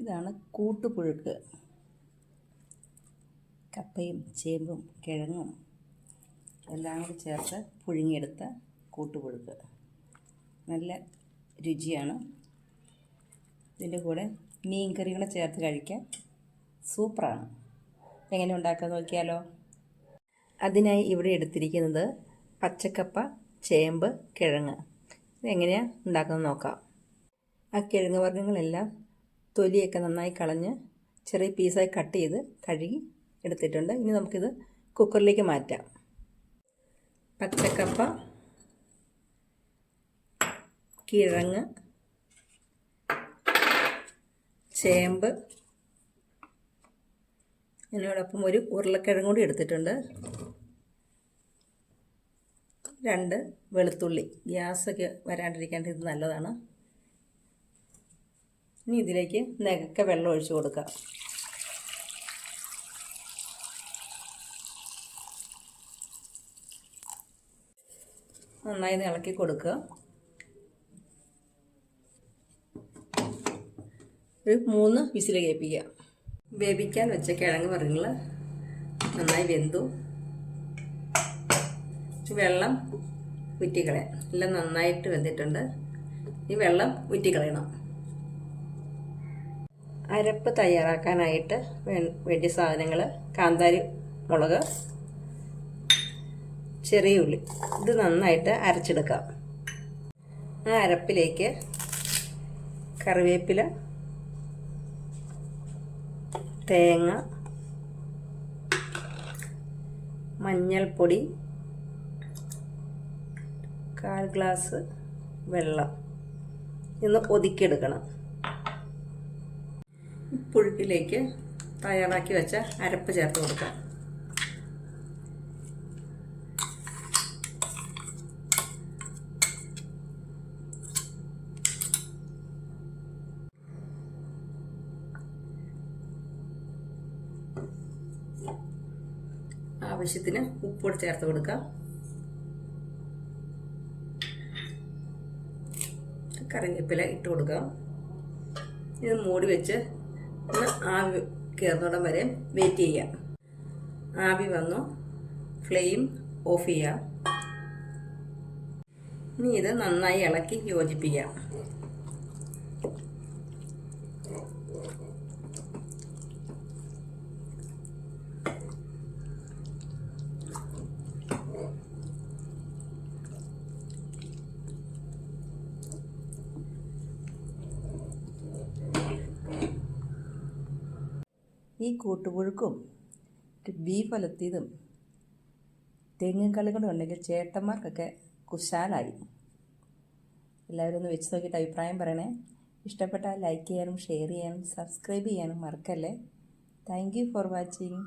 ഇതാണ് കൂട്ടുപുഴുക്ക്. കപ്പയും ചേമ്പും കിഴങ്ങും എല്ലാം കൂടി ചേർത്ത് പുഴുങ്ങിയെടുത്ത കൂട്ടുപുഴുക്ക്. നല്ല രുചിയാണ്. ഇതിൻ്റെ കൂടെ മീൻ കറികളെ ചേർത്ത് കഴിക്കാൻ സൂപ്പറാണ്. എങ്ങനെ ഉണ്ടാക്കാൻ നോക്കിയാലോ? അതിനായി ഇവിടെ എടുത്തിരിക്കുന്നത് പച്ചക്കപ്പ, ചേമ്പ്, കിഴങ്ങ്. ഇതെങ്ങനെയാണ് ഉണ്ടാക്കുന്നത് നോക്കാം. ആ കിഴങ്ങ് വർഗ്ഗങ്ങളെല്ലാം തൊലിയൊക്കെ നന്നായി കളഞ്ഞ് ചെറിയ പീസായി കട്ട് ചെയ്ത് കഴുകി എടുത്തിട്ടുണ്ട്. ഇനി നമുക്കിത് കുക്കറിലേക്ക് മാറ്റാം. പച്ചക്കപ്പ, കിഴങ്ങ്, ചേമ്പ്, ഇതിനോടൊപ്പം ഒരു ഉരുളക്കിഴങ്ങ് കൂടി എടുത്തിട്ടുണ്ട്. 2 വെളുത്തുള്ളി. ഗ്യാസൊക്കെ വരാണ്ടിരിക്കാൻ ഇത് നല്ലതാണ്. ഇനി ഇതിലേക്ക് നികക്കെ വെള്ളം ഒഴിച്ച് കൊടുക്കാം. നന്നായി ഇളക്കി കൊടുക്കുക. ഒരു 3 വിസിൽ കേൾപ്പിക്കുക. വേവിക്കാൻ വെച്ച കിഴങ്ങ് വർഗ്ഗങ്ങൾ നന്നായി വെന്തു. വെള്ളം ഊറ്റിക്കളയാം. എല്ലാം നന്നായിട്ട് വെന്തിട്ടുണ്ട്. ഈ വെള്ളം ഊറ്റിക്കളയണം. അരപ്പ് തയ്യാറാക്കാനായിട്ട് വേണ്ടിയ സാധനങ്ങൾ: കാന്താരി മുളക്, ചെറിയ ഉള്ളി. ഇത് നന്നായിട്ട് അരച്ചെടുക്കാം. ആ അരപ്പിലേക്ക് കറിവേപ്പില, തേങ്ങ, മഞ്ഞൾപ്പൊടി, 1/4 ഗ്ലാസ് വെള്ളം ഇന്ന് ഒതുക്കിയെടുക്കണം. പുഴുക്കിലേക്ക് തയ്യാറാക്കി വെച്ച അരപ്പ് ചേർത്ത് കൊടുക്കാം. ആവശ്യത്തിന് ഉപ്പ് ചേർത്ത് കൊടുക്കാം. കറിവേപ്പില ഇട്ട് കൊടുക്കാം. ഇത് മൂടി വെച്ച് ഒന്ന് ആവി കയറുന്നിടം വരെ വെയിറ്റ് ചെയ്യാം. ആവി വന്നു ഫ്ലെയിം ഓഫ് ചെയ്യാം. ഇനി ഇത് നന്നായി ഇളക്കി യോജിപ്പിക്കാം. ഈ കൂട്ടുപുഴുക്കും ബീഫ് ഒലത്തിയതും തെങ്ങും കളികളും ഉണ്ടെങ്കിൽ ചേട്ടന്മാർക്കൊക്കെ കുശാലായി. എല്ലാവരും ഒന്ന് വെച്ച് നോക്കിയിട്ട് അഭിപ്രായം പറയണേ. ഇഷ്ടപ്പെട്ടാൽ ലൈക്ക് ചെയ്യാനും ഷെയർ ചെയ്യാനും സബ്സ്ക്രൈബ് ചെയ്യാനും മറക്കല്ലേ. Thank you for watching.